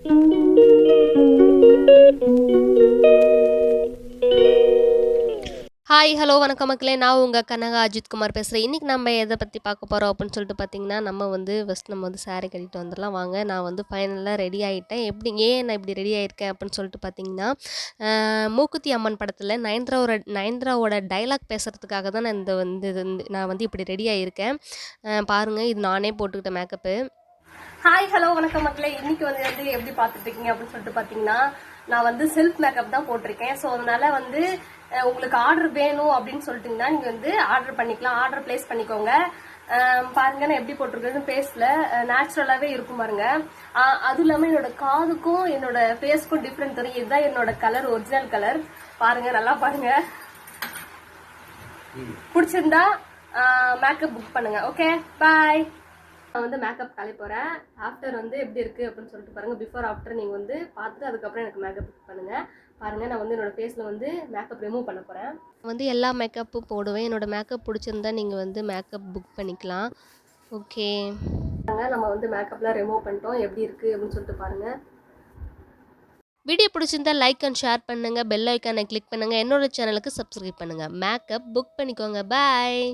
Hi, hello, வணக்கம் மக்களே. நான் உங்க கனகா அஜித்குமார் பேசுறேன். இன்னைக்கு நம்ம எத பத்தி பார்க்க போறோம் அப்படின்னு சொல்லிட்டு பார்த்தீங்கன்னா, நம்ம வந்து சாரி கட்டிட்டு வந்துரலாம் வாங்க. நான் வந்து ஃபைனலா ரெடி ஆயிட்டேன். ஏன் நான் இப்படி ரெடி ஆயிருக்கேன் அப்படின்னு சொல்லிட்டு பார்த்தீங்கன்னா, மூக்குத்தி அம்மன் படத்துல நயன்தாராவோட டயலாக் பேசுறதுக்காக தான் நான் நான் வந்து இப்படி ரெடி ஆயிருக்கேன். பாருங்க, இது நானே போட்டுக்கிட்ட மேக்கப்பு. ஹாய் ஹலோ வணக்கம் மக்களே. இன்னைக்கு வந்து எப்படி பார்த்துட்டு இருக்கீங்க அப்படின்னு சொல்லிட்டு பார்த்தீங்கன்னா, நான் வந்து செல்ஃப் மேக்கப் தான் போட்டிருக்கேன். ஸோ அதனால வந்து உங்களுக்கு ஆர்டர் வேணும் அப்படின்னு சொல்லிட்டீங்கன்னா நீங்க வந்து ஆர்டர் பண்ணிக்கலாம், ஆர்டர் பிளேஸ் பண்ணிக்கோங்க. பாருங்க நான் எப்படி போட்டிருக்கேன்னு ஃபேஸ்ல நேச்சுரலாவே இருக்கும் பாருங்க. அது இல்லாம என்னோட காதுக்கும் என்னோட ஃபேஸ்க்கும் டிஃப்ரெண்ட் தெரியும். இதுதான் என்னோட கலர், ஒரிஜினல் கலர். பாருங்க, நல்லா பாருங்க. பிடிச்சிருந்தா மேக்கப் புக் பண்ணுங்க. ஓகே, பாய். நான் வந்து மேக்கப் கலை போகிறேன். ஆஃப்டர் வந்து எப்படி இருக்குது அப்படின்னு சொல்லிட்டு பாருங்கள். பிஃபோர் ஆஃப்டர் நீங்கள் வந்து பார்த்துட்டு அதுக்கப்புறம் எனக்கு மேக்கப் புக் பண்ணுங்கள். பாருங்கள், நான் வந்து என்னோடய ஃபேஸில் வந்து மேக்கப் ரிமூவ் பண்ண போகிறேன். வந்து எல்லா மேக்கப்பும் போடுவேன். என்னோட மேக்கப் பிடிச்சிருந்தா நீங்கள் வந்து மேக்கப் புக் பண்ணிக்கலாம். ஓகே, நம்ம வந்து மேக்கப்லாம் ரிமூவ் பண்ணிட்டோம். எப்படி இருக்குது அப்படின்னு சொல்லிட்டு பாருங்கள். வீடியோ பிடிச்சிருந்தா லைக் அண்ட் ஷேர் பண்ணுங்கள். பெல் ஐக்கானை கிளிக் பண்ணுங்கள். என்னோட சேனலுக்கு சப்ஸ்கிரைப் பண்ணுங்கள். மேக்கப் புக் பண்ணிக்கோங்க. பாய்.